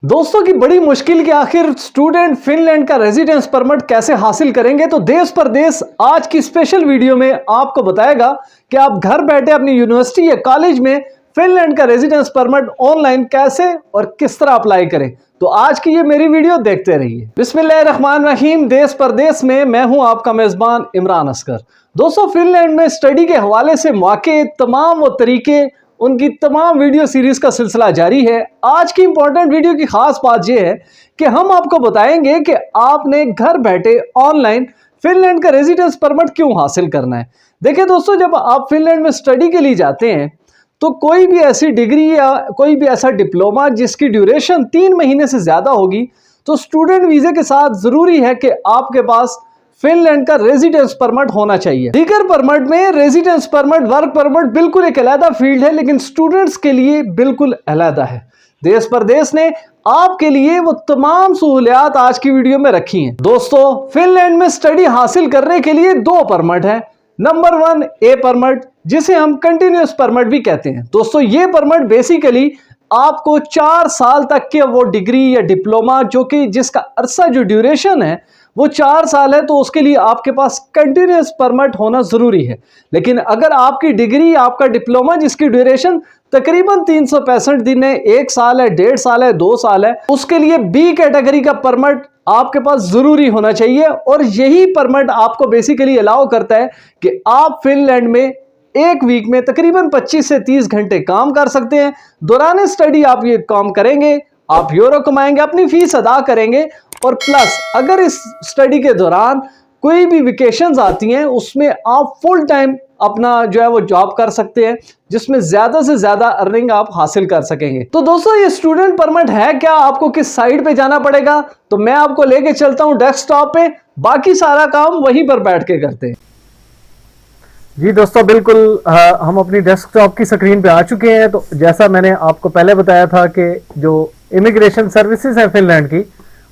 दोस्तों की बड़ी मुश्किल के आखिर स्टूडेंट फिनलैंड का रेजिडेंस परमिट कैसे हासिल करेंगे, तो देश परदेश आज की स्पेशल वीडियो में आपको बताएगा कि आप घर बैठे अपनी यूनिवर्सिटी या कॉलेज में फिनलैंड का रेजिडेंस परमिट ऑनलाइन कैसे और किस तरह अप्लाई करें। तो आज की ये मेरी वीडियो देखते रहिए। बिस्मिल्लाहिर्रहमानिर्रहीम। देश परदेश में मैं हूं आपका मेजबान इमरान असगर। दोस्तों, फिनलैंड में स्टडी के हवाले से मौके तमाम वो तरीके, उनकी तमाम वीडियो सीरीज का सिलसिला जारी है। आज की इंपॉर्टेंट वीडियो की खास बात यह है कि हम आपको बताएंगे कि आपने घर बैठे ऑनलाइन फिनलैंड का रेजिडेंस परमिट क्यों हासिल करना है। देखिए दोस्तों, जब आप फिनलैंड में स्टडी के लिए जाते हैं तो कोई भी ऐसी डिग्री या कोई भी ऐसा डिप्लोमा जिसकी ड्यूरेशन 3 महीने से ज्यादा होगी, तो स्टूडेंट वीजे के साथ जरूरी है कि आपके पास फिनलैंड का रेजिडेंस परमिट होना चाहिए। दीगर परमिट में रेजिडेंस परमिट, वर्क परमिट बिल्कुल एक अलग फील्ड है, लेकिन स्टूडेंट्स के लिए बिल्कुल अलग है। देश परदेश ने आपके लिए वो तमाम सहूलियात आज की वीडियो में रखी हैं। दोस्तों, फिनलैंड में स्टडी हासिल करने के लिए 2 परमिट है। नंबर 1 ए परमिट, जिसे हम कंटिन्यूअस परमिट भी कहते हैं। दोस्तों, ये परमिट बेसिकली आपको 4 साल तक के वो डिग्री या डिप्लोमा जो कि जिसका अरसा जो ड्यूरेशन है वो 4 साल है, तो उसके लिए आपके पास कंटिन्यूअस परमिट होना जरूरी है। लेकिन अगर आपकी डिग्री, आपका डिप्लोमा जिसकी ड्यूरेशन तकरीबन 365 दिन है, 1 साल है, 1.5 साल है, 2 साल है, उसके लिए बी कैटेगरी का परमिट आपके पास जरूरी होना चाहिए। और यही परमिट आपको बेसिकली अलाउ करता है कि आप फिनलैंड में 1 वीक में तकरीबन 25 से 30 घंटे काम कर सकते हैं। दौरान स्टडी आप ये काम करेंगे, आप यूरो कमाएंगे, अपनी फीस अदा करेंगे, और प्लस अगर इस स्टडी के दौरान कोई भी वेकेशंस आती हैं उसमें आप फुल टाइम अपना जो है वो जॉब कर सकते हैं, जिसमें ज्यादा से ज्यादा अर्निंग आप हासिल कर सकेंगे। तो दोस्तों, ये स्टूडेंट परमिट है क्या, आपको किस साइट पे जाना पड़ेगा, तो मैं आपको लेके चलता हूं डेस्कटॉप पे। बाकी सारा काम वहीं पर बैठ के करते हैं। जी दोस्तों, बिल्कुल हम अपनी डेस्कटॉप की स्क्रीन पे आ चुके हैं। तो जैसा मैंने आपको पहले बताया था कि जो इमिग्रेशन सर्विसेज है फिनलैंड की,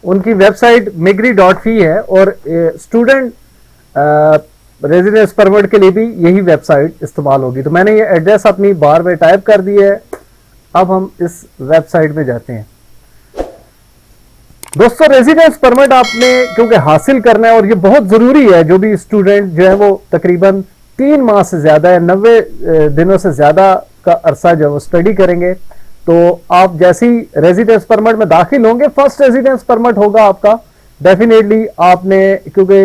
उनकी वेबसाइट मिग्री.फी है, और स्टूडेंट रेजिडेंस परमिट के लिए भी यही वेबसाइट इस्तेमाल होगी। तो मैंने ये एड्रेस अपनी बार में टाइप कर दी है। अब हम इस वेबसाइट में जाते हैं। दोस्तों, रेजिडेंस परमिट आपने क्योंकि हासिल करना है, और ये बहुत जरूरी है, जो भी स्टूडेंट जो है वो तकरीबन 3 माह से ज्यादा या 90 दिनों से ज्यादा का अरसा जो वो स्टडी करेंगे, तो आप जैसे ही रेजिडेंस परमिट में दाखिल होंगे, फर्स्ट रेजिडेंस परमिट होगा आपका। डेफिनेटली आपने क्योंकि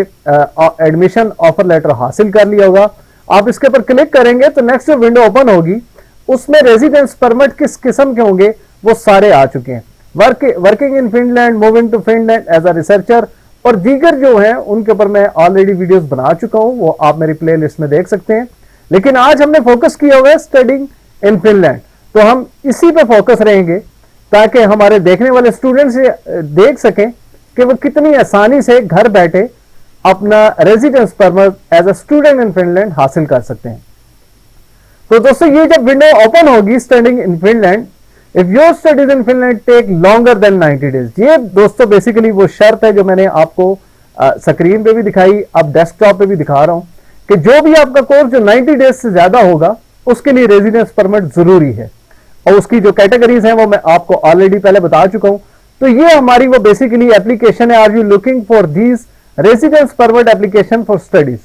एडमिशन ऑफर लेटर हासिल कर लिया होगा, आप इसके ऊपर क्लिक करेंगे तो नेक्स्ट जो विंडो ओपन होगी उसमें रेजिडेंस परमिट किस किस्म के होंगे वो सारे आ चुके हैं। Working in Finland, moving to Finland as a researcher, और दीगर जो है उनके ऊपर मैं ऑलरेडी वीडियोस बना चुका हूं, वो आप मेरी प्लेलिस्ट में देख सकते हैं। लेकिन आज हमने फोकस किया हुआ है स्टडिंग इन फिनलैंड, तो हम इसी पे फोकस रहेंगे ताकि हमारे देखने वाले स्टूडेंट्स देख सकें कि वो कितनी आसानी से घर बैठे अपना residence permit as a student in Finland हासिल कर सकते हैं। तो दोस्तों, ये जब विंडो ओपन होगी studying in Finland, if your studies in Finland take longer than 90 days, ये दोस्तों बेसिकली वो शर्त है जो मैंने आपको स्क्रीन पे भी दिखाई, अब डेस्कटॉप पे भी दिखा रहा हूं, कि जो भी आपका कोर्स जो 90 डेज से ज्यादा होगा उसके लिए रेजिडेंस परमिट जरूरी है। और उसकी जो कैटेगरीज हैं वो मैं आपको ऑलरेडी पहले बता चुका हूं। तो ये हमारी वो बेसिकली एप्लीकेशन है, are you looking for these residence permit application for studies.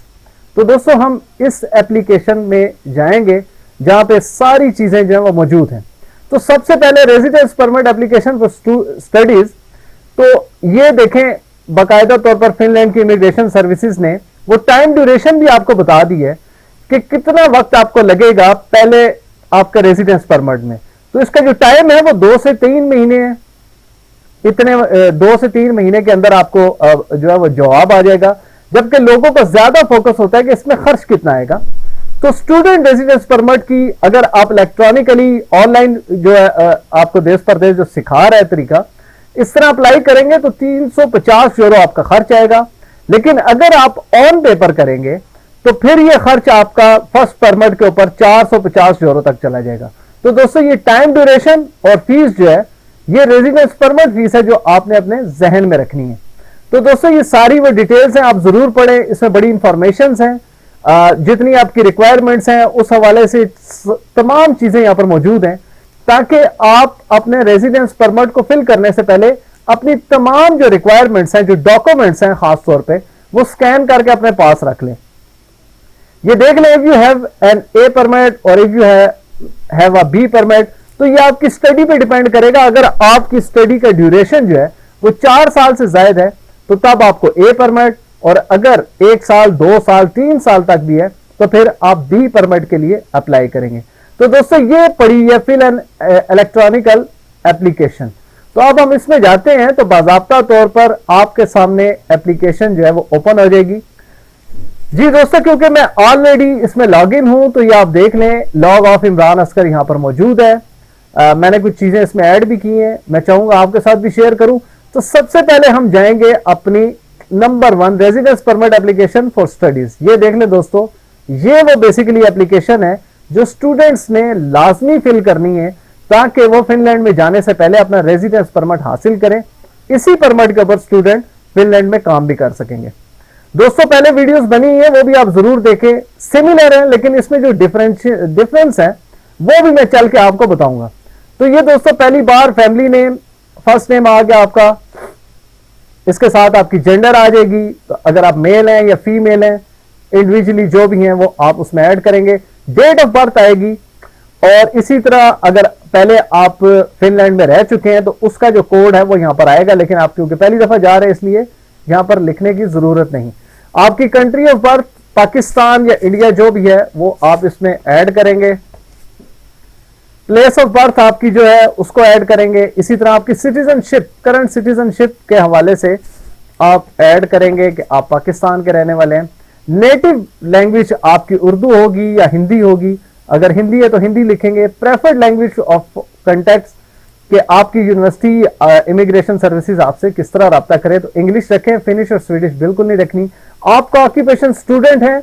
तो दोस्तों, हम इस एप्लीकेशन में जाएंगे जहां पे सारी चीजें जो है वो मौजूद हैं। तो सबसे पहले residence permit application for studies, तो ये देखें बाकायदा तौर पर फिनलैंड की इमिग्रेशन सर्विसेज ने वो टाइम ड्यूरेशन भी आपको बता दी है कि कितना वक्त आपको लगेगा पहले आपका रेजिडेंस परमिट में। तो इसका जो टाइम है वो 2 से 3 महीने है। इतने 2 से 3 महीने के अंदर आपको जो है वो जवाब आ जाएगा, जबकि लोगों का ज्यादा फोकस होता है कि इसमें खर्च कितना आएगा। तो स्टूडेंट रेजिडेंस परमिट की अगर आप इलेक्ट्रॉनिकली ऑनलाइन जो है आपको देश परदेश जो सिखा रहा है तरीका, इस तरह अप्लाई करेंगे तो 350 यूरो आपका खर्च आएगा। लेकिन अगर आप ऑन पेपर करेंगे तो फिर ये खर्च आपका फर्स्ट परमिट के ऊपर 450 यूरो तक चला जाएगा। तो दोस्तों, ये टाइम ड्यूरेशन और फीस जो है ये रेजिडेंस परमिट फीस है जो आपने अपने जहन में रखनी है। तो दोस्तों, ये सारी वो डिटेल्स हैं, आप जरूर पढ़ें, इसमें बड़ी इंफॉर्मेशन हैं, जितनी आपकी रिक्वायरमेंट्स हैं उस हवाले से तमाम चीजें यहां पर मौजूद हैं। ताकि आप अपने रेजिडेंस परमिट को फिल करने से पहले अपनी तमाम जो रिक्वायरमेंट्स हैं, जो डॉक्यूमेंट्स हैं खास तौर पे, वो स्कैन करके अपने पास रख लें। ये देख लें, if you have an A permit और if you have a B permit, तो ये आपकी स्टडी पे डिपेंड करेगा। अगर आपकी स्टडी का ड्यूरेशन जो है वो 4 साल से ज्यादा है तो तब आपको ए परमिट, और अगर 1 साल, 2 साल, 3 साल तक भी है तो फिर आप बी परमिट के लिए अप्लाई करेंगे। तो दोस्तों ये पड़ी है फिल एन इलेक्ट्रॉनिकल एप्लीकेशन। तो अब हम इसमें जाते हैं तो बाज़ाब्ता तौर पर आपके सामने एप्लीकेशन जो है वो ओपन हो जाएगी। जी दोस्तों, क्योंकि मैं ऑलरेडी इसमें लॉग इन हूं तो ये आप देख लें, लॉग ऑफ इमरान अस्कर यहां पर मौजूद है। मैंने कुछ चीजें इसमें ऐड भी की हैं, मैं चाहूंगा आपके साथ भी शेयर करूं। तो सबसे पहले हम जाएंगे अपनी number 1 residence permit application for studies. ये देख लें दोस्तों, ये वो बेसिकली एप्लीकेशन है जो स्टूडेंट्स ने लाजमी फिल करनी है ताकि वो फिनलैंड में जाने से पहले अपना रेजिडेंस परमिट हासिल करें। इसी परमिट के ऊपर स्टूडेंट फिनलैंड में काम भी कर सकेंगे। दोस्तों पहले वीडियोस बनी है, वो भी आप जरूर देखें, सिमिलर है, लेकिन इसमें जो डिफरेंस है वो भी मैं चल के आपको बताऊंगा। तो ये दोस्तों पहली बार फैमिली नेम, फर्स्ट नेम आ गया आपका, इसके साथ आपकी जेंडर आ जाएगी। तो अगर आप मेल हैं या फीमेल हैं, इंडिविजुअली जो भी हैं वो आप उसमें ऐड करेंगे। डेट ऑफ बर्थ आएगी, और इसी तरह अगर पहले आप फिनलैंड में रह चुके हैं तो उसका जो कोड है वो यहां पर आएगा, लेकिन आप क्योंकि पहली दफा जा रहे हैं इसलिए यहां पर लिखने की जरूरत नहीं। आपकी कंट्री ऑफ बर्थ पाकिस्तान या इंडिया जो भी है वो आप इसमें ऐड करेंगे। प्लेस ऑफ बर्थ आपकी जो है उसको ऐड करेंगे। इसी तरह आपकी सिटीजनशिप, करंट सिटीजनशिप के हवाले से आप ऐड करेंगे कि आप पाकिस्तान के रहने वाले हैं। नेटिव लैंग्वेज आपकी उर्दू होगी या हिंदी होगी, अगर हिंदी है तो हिंदी लिखेंगे। प्रेफर्ड लैंग्वेज ऑफ कॉन्टैक्ट कि आपकी यूनिवर्सिटी इमिग्रेशन सर्विसेज आपसे किस तरह रब्ता करे, तो इंग्लिश रखें, फिनिश और स्वीडिश बिल्कुल नहीं रखनी। आपका ऑक्यूपेशन स्टूडेंट है,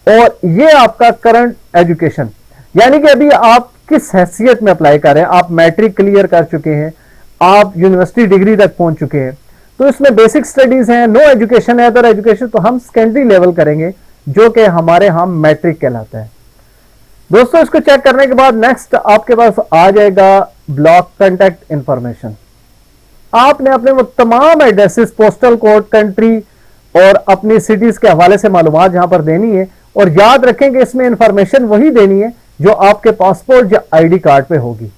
और ये आपका करंट एजुकेशन, यानी कि अभी आप किस हैसियत में अप्लाई कर रहे हैं। आप मैट्रिक क्लियर कर चुके हैं, आप यूनिवर्सिटी डिग्री तक पहुंच चुके हैं, तो इसमें बेसिक स्टडीज हैं। नो एजुकेशन है, अदर एजुकेशन तो हम सेकेंडरी लेवल करेंगे, जो कि हमारे यहां मैट्रिक कहलाता है। दोस्तों इसको चेक करने के बाद नेक्स्ट आपके पास आ जाएगा ब्लॉक कॉन्टैक्ट इंफॉर्मेशन। आपने अपने वो तमाम एड्रेसेस, पोस्टल कोड, कंट्री और अपनी सिटीज के हवाले से मालूमात यहां पर देनी है, और याद रखें कि इसमें इंफॉर्मेशन वही देनी है जो आपके पासपोर्ट या आईडी कार्ड पे होगी।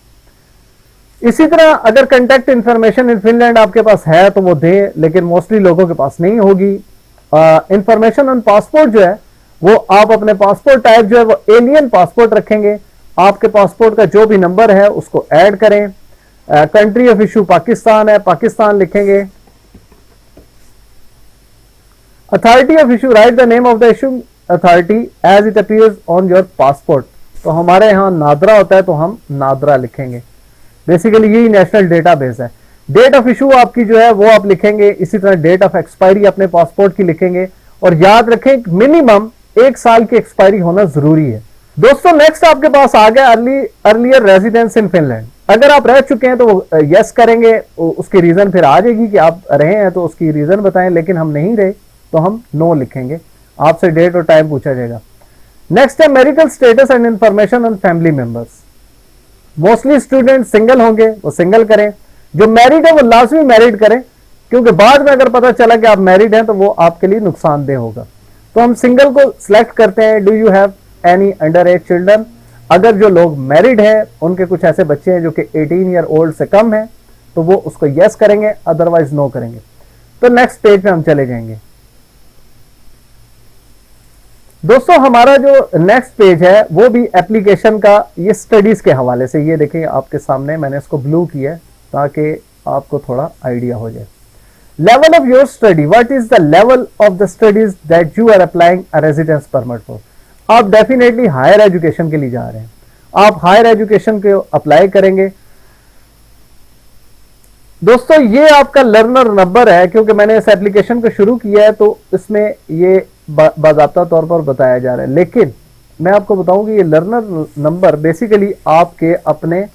इसी तरह अगर कॉन्टैक्ट इंफॉर्मेशन इन फिनलैंड आपके पास है तो वो दें, लेकिन मोस्टली लोगों के पास नहीं होगी। इंफॉर्मेशन ऑन पासपोर्ट जो है वो आप अपने पासपोर्ट टाइप जो है वो एलियन पासपोर्ट रखेंगे। आपके पासपोर्ट का जो भी नंबर है उसको ऐड करें। कंट्री ऑफ इशू पाकिस्तान है, पाकिस्तान लिखेंगे। Authority of issue, write the name of the issue authority as it appears on your passport. तो हमारे यहां नादरा होता है तो हम नादरा लिखेंगे। बेसिकली यही नेशनल डेटाबेस है। डेट ऑफ इशू आपकी जो है वो आप लिखेंगे। इसी तरह डेट ऑफ एक्सपायरी अपने पासपोर्ट की लिखेंगे, और याद रखें मिनिमम 1 साल की एक्सपायरी होना जरूरी है। दोस्तों नेक्स्ट आपके पास आ गया अर्लियर रेजिडेंस इन फिनलैंड। अगर आप रह चुके हैं तो वो यस करेंगे, उसकी रीजन फिर आ जाएगी कि आप रहे हैं तो उसकी रीजन बताएं, लेकिन हम नहीं रहे तो हम नो लिखेंगे। आपसे डेट और टाइम पूछा जाएगा। नेक्स्ट है marital status and information on family members. Mostly student single होंगे, वो सिंगल करें। जो मैरिड है वो लाजमी मैरिड करें, क्योंकि बाद में अगर पता चला कि आप मैरिड हैं तो वो आपके लिए नुकसानदेह होगा। तो हम सिंगल को सिलेक्ट करते हैं। Do you have any under as children. अगर जो लोग मैरिड हैं उनके कुछ ऐसे बच्चे हैं जो कि 18 ईयर ओल्ड से कम है तो वो उसको यस करेंगे, अदरवाइज नो करेंगे। तो नेक्स्ट पेज पे हम चले जाएंगे। दोस्तों हमारा जो नेक्स्ट पेज है वो भी एप्लीकेशन का, ये स्टडीज के हवाले से। ये देखिए आपके सामने मैंने इसको ब्लू किया है ताकि आपको थोड़ा आइडिया हो जाए। Level of your study, what is the level of the studies that you are applying a residence permit for. आप डेफिनेटली हायर एजुकेशन के लिए जा रहे हैं, आप हायर एजुकेशन के अप्लाई करेंगे। दोस्तों ये आपका लर्नर नंबर है, क्योंकि मैंने इस एप्लीकेशन को शुरू किया है तो इसमें ये बाज़ाब्ता तौर पर बताया जा रहा है। लेकिन मैं आपको बताऊं कि ये लर्नर नंबर बेसिकली आपके अपने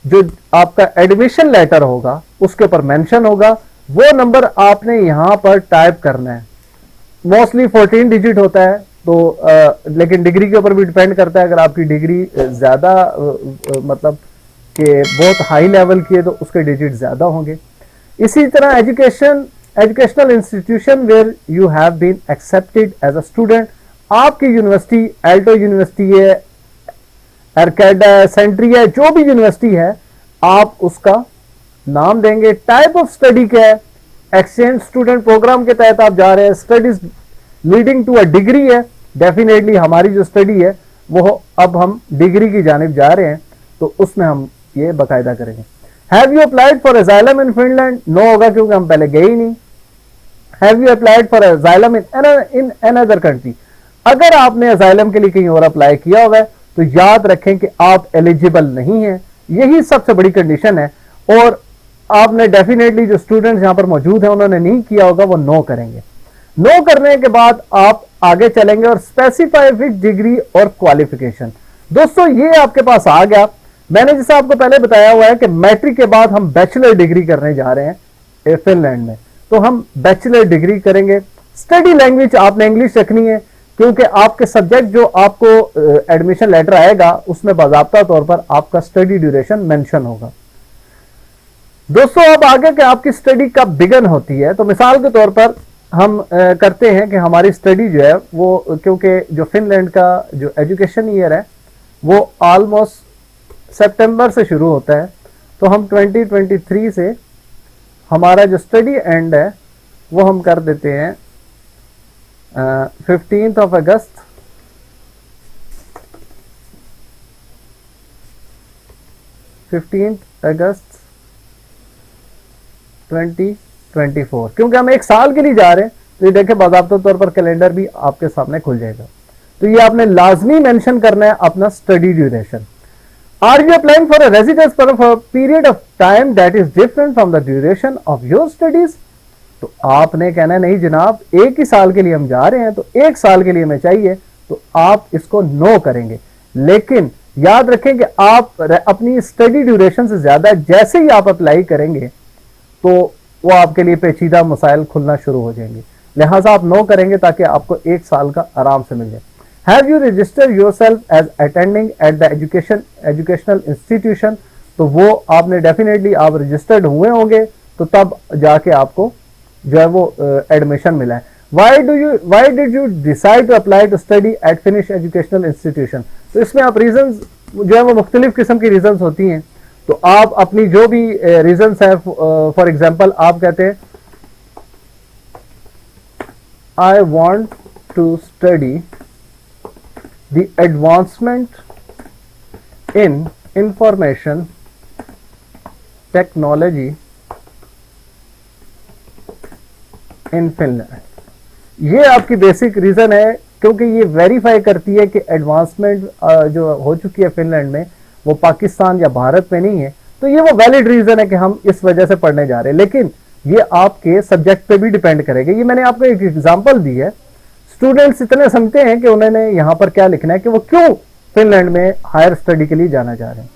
जो आपका एडमिशन लेटर होगा उसके ऊपर मेंशन होगा। वो नंबर आपने यहां पर टाइप करना है। मोस्टली 14 डिजिट होता है, तो लेकिन डिग्री के ऊपर भी डिपेंड करता है। अगर आपकी डिग्री ज्यादा मतलब कि बहुत हाई लेवल की है तो उसके डिजिट ज़्यादा होंगे। इसी तरह educational institution where you have been accepted as a student, आपकी यूनिवर्सिटी एल्टो यूनिवर्सिटी है, अर्केडा है, सेंट्री है, जो भी यूनिवर्सिटी है आप उसका नाम देंगे। टाइप ऑफ स्टडी क्या है, एक्सचेंज स्टूडेंट प्रोग्राम के तहत आप जा रहे हैं, studies leading to a degree है, डेफिनेटली हमारी जो स्टडी है वो अब हम डिग्री की जानिब जा रहे हैं तो उसमें हम ये बाकायदा करेंगे। Have you applied for asylum in Finland, no होगा क्योंकि हम पहले गए ही नहीं। Have you applied for asylum in another country, अगर आपने असाइलम के लिए कहीं और अप्लाई किया हुआ है तो याद रखें कि आप एलिजिबल नहीं हैं, यही सबसे बड़ी कंडीशन है। और आपने डेफिनेटली जो स्टूडेंट्स यहां पर मौजूद हैं उन्होंने नहीं किया होगा वो नो करेंगे। नो करने के बाद आप आगे चलेंगे और स्पेसिफाई विच डिग्री और क्वालिफिकेशन। दोस्तों ये आपके पास आ गया। मैंने जैसा आपको पहले बताया हुआ है कि मैट्रिक के बाद हम बैचलर डिग्री करने जा रहे हैं फिनलैंड में, तो हम बैचलर डिग्री करेंगे। स्टडी लैंग्वेज आपने इंग्लिश रखनी है क्योंकि आपके सब्जेक्ट जो आपको एडमिशन लेटर आएगा उसमें बाकायदा तौर पर आपका स्टडी ड्यूरेशन मेंशन होगा। दोस्तों अब आगे कि आपकी स्टडी कब बिगन होती है, तो मिसाल के तौर पर हम करते हैं कि हमारी स्टडी जो है वो, क्योंकि जो फिनलैंड का जो एजुकेशन ईयर है वो ऑलमोस्ट सितंबर से शुरू होता है, तो हम 2023 से हमारा जो स्टडी एंड है वो हम कर देते हैं 15 अगस्त 2024, क्योंकि हम एक साल के लिए जा रहे हैं तो ये देखें बाकायदा तौर पर कैलेंडर भी आपके सामने खुल जाएगा। तो ये आपने लाजमी मेंशन करना है अपना study duration. Are you applying for a residence for a period of time that is different from the duration of your studies, तो आपने कहना है नहीं जनाब एक ही साल के लिए हम जा रहे हैं तो एक साल के लिए हमें चाहिए, तो आप इसको नो करेंगे। लेकिन याद रखें कि आप अपनी स्टडी ड्यूरेशन से ज्यादा जैसे ही आप अप्लाई करेंगे तो वो आपके लिए पेचीदा मसाइल खुलना शुरू हो जाएंगे, लिहाजा आप नो करेंगे ताकि आपको एक साल का आराम से मिल जाए। Have you register yourself as attending at the educational institution, तो वो आपने डेफिनेटली आप रजिस्टर्ड हुए होंगे तो तब जाके आपको जो है वो एडमिशन मिला है। Why did you decide to apply to study at Finnish educational institution? तो इसमें आप रीजंस जो है वो मुख्तलिफ किस्म की रीजंस होती हैं, तो आप अपनी जो भी रीजंस है, फॉर एग्जांपल आप कहते हैं I want to study the advancement in information technology in Finland। ये आपकी बेसिक रीजन है क्योंकि ये वेरीफाई करती है कि एडवांसमेंट जो हो चुकी है फिनलैंड में वो पाकिस्तान या भारत में नहीं है, तो ये वो वैलिड रीजन है कि हम इस वजह से पढ़ने जा रहे हैं। लेकिन ये आपके सब्जेक्ट पे भी डिपेंड करेगा। ये मैंने आपको एक एग्जांपल दी है। स्टूडेंट्स इतने समझते हैं कि उन्होंने यहाँ पर क्या लिखना है कि वो क्यों फिनलैंड में हायर स्टडी के लिए जाना चाह रहे हैं।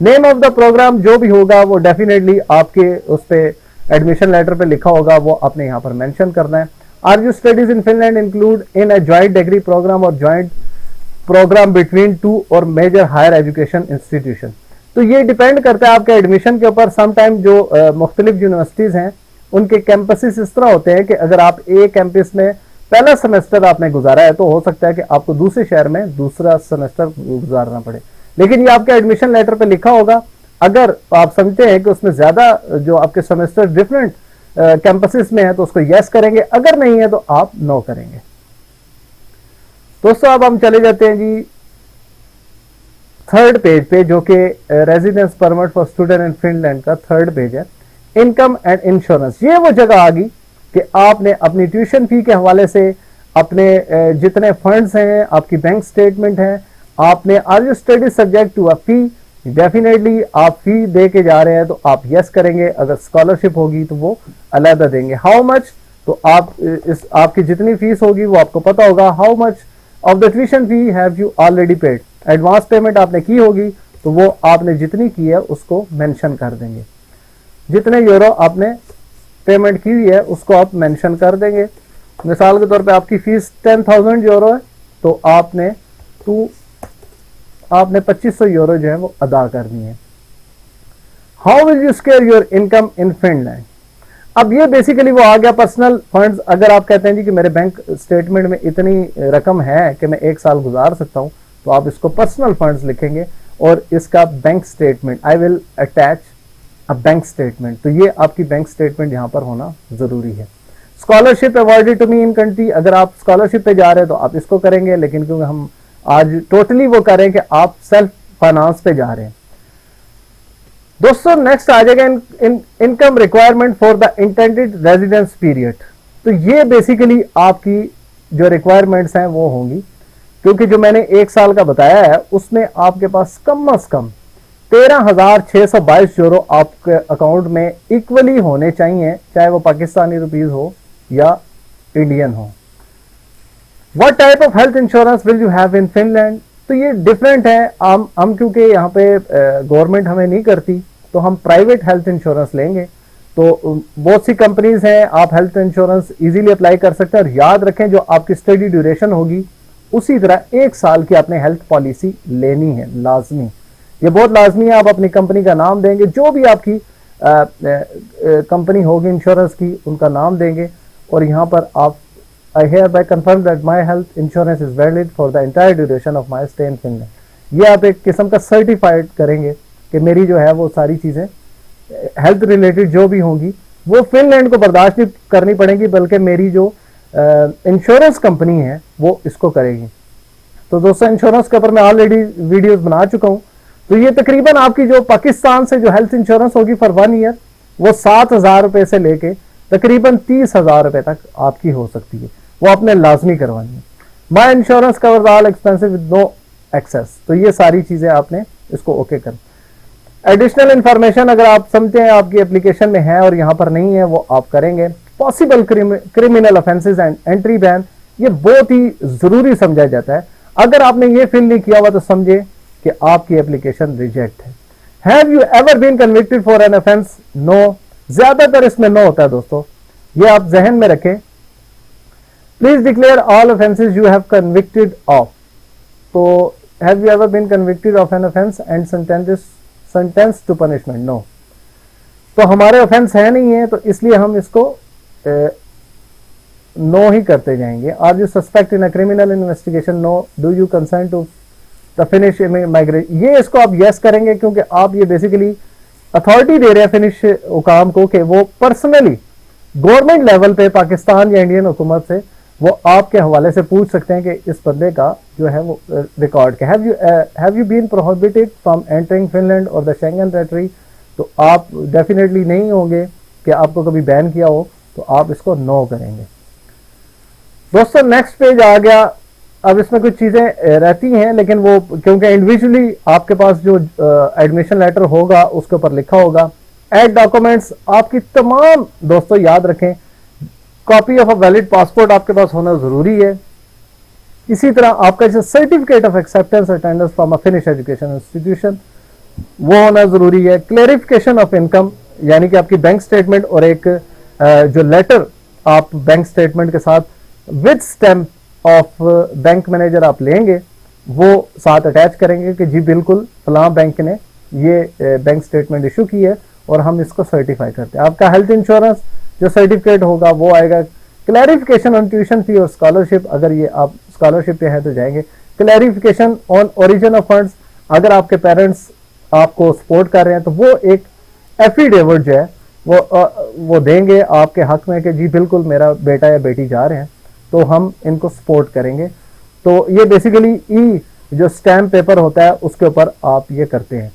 नेम ऑफ द प्रोग्राम जो भी होगा वो डेफिनेटली आपके उस पर एडमिशन लेटर पे लिखा होगा, वो आपने यहाँ पर मेंशन करना है। Are you studies in Finland include in a joint degree programme और जॉइंट प्रोग्राम बिटवीन टू और मेजर हायर एजुकेशन इंस्टीट्यूशन, तो ये डिपेंड करता है आपके एडमिशन के ऊपर। समटाइम जो मुख्तलिफ यूनिवर्सिटीज हैं उनके कैंपसेस इस तरह होते हैं कि अगर आप एक कैंपस में पहला सेमेस्टर आपने गुजारा है तो हो सकता है कि आपको दूसरे शहर में दूसरा सेमेस्टर गुजारना पड़े, लेकिन ये आपके एडमिशन लेटर पे लिखा होगा। अगर आप समझते हैं कि उसमें ज्यादा जो आपके सेमेस्टर डिफरेंट कैंपसेस में है तो उसको यस करेंगे, अगर नहीं है तो आप नो करेंगे। दोस्तों अब हम चले जाते हैं जी थर्ड पेज पे, जो कि residence permit for student in Finland का थर्ड पेज है। इनकम एंड इंश्योरेंस, ये वो जगह आ गई कि आपने अपनी ट्यूशन फी के हवाले से अपने जितने फंड्स हैं, आपकी बैंक स्टेटमेंट है, आपने are you study subject to a fee, definitely आप फी दे के जा रहे हैं तो आप यस करेंगे। अगर स्कॉलरशिप होगी तो वो अलहदा देंगे। हाउ मच, तो आप इस आपकी जितनी फीस होगी वो आपको पता होगा। How much of the tuition fee have you already paid, advance payment आपने की होगी तो वो आपने जितनी की है उसको मेंशन कर देंगे। जितने यूरो आपने पेमेंट की हुई है उसको आप मेंशन कर देंगे। मिसाल के तौर पे आपकी फीस 10,000 यूरो है तो आपने 2500 यूरो जो है वो अदा करनी है। How will you square your income in Finland. अब ये बेसिकली वो आ गया पर्सनल फंड्स। अगर आप कहते हैं जी कि मेरे बैंक स्टेटमेंट में इतनी रकम है कि मैं 1 साल गुजार सकता हूं, तो आप इसको पर्सनल फंड्स लिखेंगे और इसका bank statement, I will attach a bank statement. तो ये आपकी बैंक स्टेटमेंट यहां पर होना जरूरी है। Scholarship awarded to me in country, अगर आप स्कॉलरशिप पे जा रहे हैं तो आप इसको करेंगे, लेकिन क्योंकि हम आज टोटली वो करें कि आप सेल्फ फाइनेंस पे जा रहे हैं। दोस्तों नेक्स्ट आ जाएगा income requirement for the intended residence period. तो ये बेसिकली आपकी जो रिक्वायरमेंट्स हैं वो होंगी, क्योंकि जो मैंने 1 साल का बताया है उसमें आपके पास कम से कम 13,622 यूरो आपके अकाउंट में इक्वली होने चाहिए, चाहे वो पाकिस्तानी रुपीज हो या इंडियन हो। What type of health insurance will you have in Finland, तो ये डिफरेंट है। हम क्योंकि यहाँ पे गवर्नमेंट हमें नहीं करती, तो हम प्राइवेट हेल्थ इंश्योरेंस लेंगे। तो बहुत सी कंपनीज हैं, आप हेल्थ इंश्योरेंस इजीली अप्लाई कर सकते हैं। और याद रखें जो आपकी स्टडी ड्यूरेशन होगी उसी तरह 1 साल की आपने हेल्थ पॉलिसी लेनी है, लाजमी। ये बहुत लाजमी है। आप अपनी कंपनी का नाम देंगे, जो भी आपकी कंपनी होगी इंश्योरेंस की उनका नाम देंगे, और यहाँ पर आप I hereby confirm that my health insurance is valid for the entire duration of my stay in Finland। ये आप एक किस्म का सर्टिफाइड करेंगे कि मेरी जो है वो सारी चीज़ें हेल्थ रिलेटेड जो भी होंगी वो फिनलैंड को बर्दाश्त नहीं करनी पड़ेगी, बल्कि मेरी जो इंश्योरेंस कंपनी है वो इसको करेगी। तो दोस्तों इंश्योरेंस के ऊपर मैं ऑलरेडी वीडियोस बना चुका हूँ। तो ये तकरीबन आपकी जो पाकिस्तान से जो हेल्थ इंश्योरेंस होगी फॉर 1 ईयर वो 7,000 रुपये से लेके तकरीबन 30,000 रुपये तक आपकी हो सकती है, वो आपने लाजमी करवानी है। My insurance covers all expensive with no excess, तो ये सारी चीजें आपने इसको ओके कर। एडिशनल इंफॉर्मेशन अगर आप समझते हैं आपकी एप्लीकेशन में है और यहाँ पर नहीं है वो आप करेंगे। Possible criminal offences and entry ban, ये बहुत ही जरूरी समझा जाता है। अगर आपने ये फिल नहीं किया हुआ तो समझे कि आपकी एप्लीकेशन रिजेक्ट है। Have you ever been convicted for an offence, no, ज्यादातर इसमें नो होता है दोस्तों, ये आप जहन में रखें। Please declare all offences you have convicted of, तो have you ever been convicted of an offence and sentence to punishment, no. तो हमारे ऑफेंस है नहीं है, तो इसलिए हम इसको नो ही करते जाएंगे। Are you suspect in a criminal investigation, no. Do you consent to the Finnish migration, ये इसको आप यस करेंगे, क्योंकि आप ये बेसिकली अथॉरिटी दे रहे हैं फिनिश हुकाम को कि वो पर्सनली गवर्नमेंट लेवल पे पाकिस्तान या इंडियन हुकूमत से वो आपके हवाले से पूछ सकते हैं कि इस बंदे का जो है वो रिकॉर्ड क्या। Have you been prohibited from entering Finland और द शेंगन टेरिटरी, तो आप डेफिनेटली नहीं होंगे कि आपको कभी बैन किया हो, तो आप इसको नो करेंगे। दोस्तों नेक्स्ट पेज आ गया। अब इसमें कुछ चीजें रहती हैं, लेकिन वो क्योंकि इंडिविजुअली आपके पास जो एडमिशन लेटर होगा उसके ऊपर लिखा होगा। एड डॉक्यूमेंट्स आपकी तमाम, दोस्तों याद रखें, copy of a valid passport आपके पास होना जरूरी है। इसी तरह आपका जो certificate of acceptance attendance from a finish education institution वो होना जरूरी है। क्लेरिफिकेशन ऑफ इनकम, यानी कि आपकी बैंक स्टेटमेंट और एक जो लेटर आप बैंक स्टेटमेंट के साथ with stamp of bank manager आप लेंगे, वो साथ अटैच करेंगे कि जी बिल्कुल फलां बैंक ने ये बैंक स्टेटमेंट इशू की है और हम इसको सर्टिफाई करते हैं। आपका हेल्थ इंश्योरेंस जो सर्टिफिकेट होगा वो आएगा। क्लैरिफिकेशन ऑन ट्यूशन फी और स्कॉलरशिप, अगर ये आप स्कॉलरशिप पे है तो जाएंगे। Clarification on origin of funds, अगर आपके पेरेंट्स आपको सपोर्ट कर रहे हैं तो वो एक एफिडेविट जो है वो देंगे आपके हक में कि जी बिल्कुल मेरा बेटा या बेटी जा रहे हैं, तो हम इनको सपोर्ट करेंगे। तो ये बेसिकली ई जो स्टैम्प पेपर होता है उसके ऊपर आप ये करते हैं।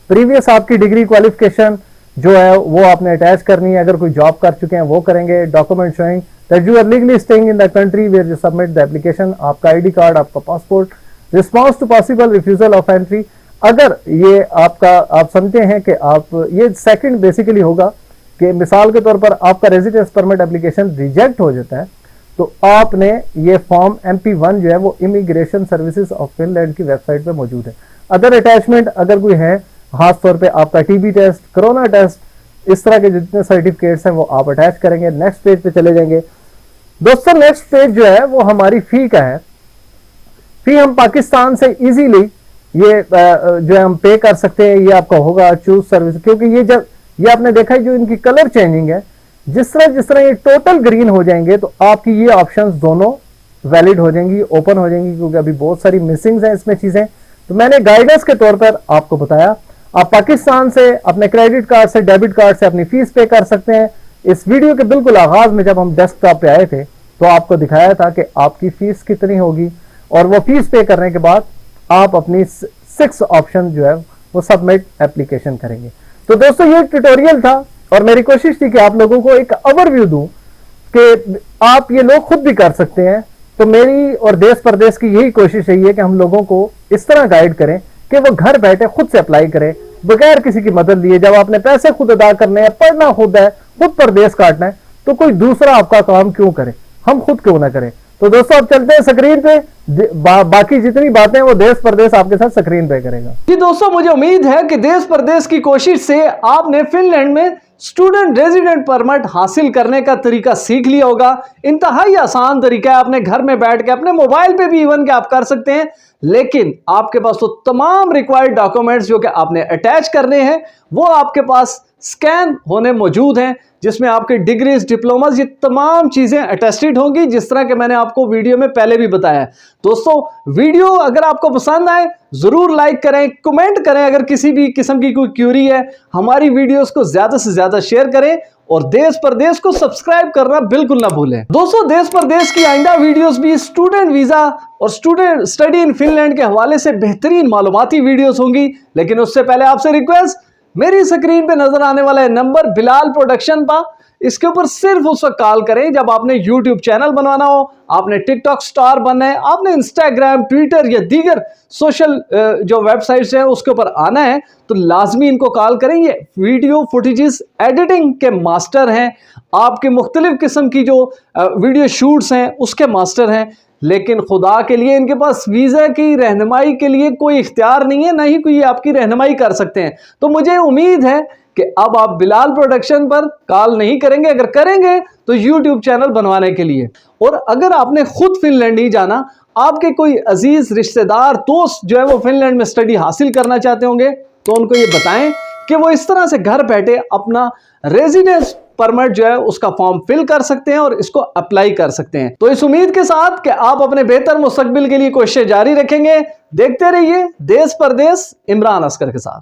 प्रीवियस आपकी डिग्री क्वालिफिकेशन जो है वो आपने अटैच करनी है, अगर कोई जॉब कर चुके हैं वो करेंगे। Document showing that you are legally staying in the country where you submit the application, आपका आईडी कार्ड, आपका passport. Response to possible refusal of entry, अगर ये आपका आप समझते हैं कि आप ये सेकंड बेसिकली होगा कि मिसाल के तौर पर आपका रेजिडेंस परमिट एप्लीकेशन रिजेक्ट हो जाता है, तो आपने ये फॉर्म MP1 जो है वो इमिग्रेशन सर्विसेज ऑफ फिनलैंड की वेबसाइट पे मौजूद है। अदर अटैचमेंट अगर कोई है, खास तौर पे आपका TB टेस्ट, कोरोना टेस्ट, इस तरह के जितने सर्टिफिकेट्स हैं वो आप अटैच करेंगे। नेक्स्ट पेज पे चले जाएंगे। दोस्तों नेक्स्ट पेज जो है वो हमारी फी का है। फी हम पाकिस्तान से इजीली ये जो है हम पे कर सकते हैं, ये आपका होगा चूज सर्विस, क्योंकि ये आपने देखा है जो इनकी कलर चेंजिंग है, जिस तरह ये टोटल ग्रीन हो जाएंगे तो आपकी ये ऑप्शंस दोनों वैलिड हो जाएंगी, ओपन हो जाएंगी, क्योंकि अभी बहुत सारी मिसिंग्स हैं इसमें चीजें। तो मैंने गाइडेंस के तौर पर आपको बताया, आप पाकिस्तान से अपने क्रेडिट कार्ड से, डेबिट कार्ड से अपनी फीस पे कर सकते हैं। इस वीडियो के बिल्कुल आगाज में जब हम डेस्कटॉप पे आए थे तो आपको दिखाया था कि आपकी फीस कितनी होगी, और वो फीस पे करने के बाद आप अपनी 6 ऑप्शन जो है वो सबमिट एप्लीकेशन करेंगे। तो दोस्तों ये ट्यूटोरियल था और मेरी कोशिश थी कि आप लोगों को एक ओवरव्यू दूं कि आप ये लोग खुद भी कर सकते हैं। तो मेरी और देश परदेश की यही कोशिश रही है कि हम लोगों को इस तरह गाइड करें कि वो घर बैठे खुद से अप्लाई करें बगैर किसी की मदद लिए। जब आपने पैसे खुद अदा करने हैं, पढ़ना खुद है, खुद परदेश काटना है, तो कोई दूसरा आपका काम क्यों करे, हम खुद क्यों ना करें। तो दोस्तों अब चलते हैं स्क्रीन पे, बाकी जितनी बातें वो देश परदेश आपके साथ स्क्रीन पे करेगा। जी दोस्तों, मुझे उम्मीद है कि देश परदेश की कोशिश से आपने फिनलैंड में स्टूडेंट रेजिडेंट परमिट हासिल करने का तरीका सीख लिया होगा। इंतहाई आसान तरीका है, अपने घर में बैठ के अपने मोबाइल पे भी इवन के आप कर सकते हैं, लेकिन आपके पास तो तमाम रिक्वायर्ड डॉक्यूमेंट्स जो कि आपने अटैच करने हैं वो आपके पास स्कैन होने मौजूद हैं, जिसमें आपके डिग्रीज, डिप्लोमास, ये तमाम चीजें अटेस्टेड होंगी, जिस तरह के मैंने आपको वीडियो में पहले भी बताया है। दोस्तों वीडियो अगर आपको पसंद आए जरूर लाइक करें, कमेंट करें, अगर किसी भी किस्म की कोई क्यूरी है हमारी वीडियोस को ज्यादा से ज्यादा शेयर करें और देश परदेश को सब्सक्राइब करना बिल्कुल ना भूलें। दोस्तों देश परदेश की आइंदा वीडियोस भी स्टूडेंट वीजा और स्टूडेंट स्टडी इन फिनलैंड के हवाले से बेहतरीन मालूमाती वीडियोस होंगी, लेकिन उससे पहले आपसे रिक्वेस्ट, मेरी स्क्रीन पे नजर आने वाला है नंबर बिलाल प्रोडक्शन का, इसके ऊपर सिर्फ उस वक्त कॉल करें जब आपने यूट्यूब चैनल बनवाना हो, आपने टिकटॉक स्टार बनना है, आपने इंस्टाग्राम, ट्विटर या दीगर सोशल जो वेबसाइट्स हैं उसके ऊपर आना है, तो लाजमी इनको कॉल करें। ये वीडियो फुटेजेस एडिटिंग के मास्टर हैं, आपके मुख्तलिफ किस्म की जो वीडियो शूट्स हैं उसके मास्टर हैं, लेकिन खुदा के लिए इनके पास वीज़ा की रहनुमाई के लिए कोई इख्तियार नहीं है, ना ही कोई आपकी रहनुमाई कर सकते हैं। तो मुझे उम्मीद है कि अब आप बिलाल प्रोडक्शन पर कॉल नहीं करेंगे, अगर करेंगे तो यूट्यूब चैनल बनवाने के लिए। और अगर आपने खुद फिनलैंड नहीं जाना, आपके कोई अजीज रिश्तेदार दोस्त जो है वो फिनलैंड में स्टडी हासिल करना चाहते होंगे, तो उनको ये बताएं कि वो इस तरह से घर बैठे अपना रेजिडेंस परमिट जो है उसका फॉर्म फिल कर सकते हैं और इसको अप्लाई कर सकते हैं। तो इस उम्मीद के साथ कि आप अपने बेहतर मुस्तकबिल के लिए कोशिशें जारी रखेंगे, देखते रहिए देश परदेश इमरान असकर के साथ।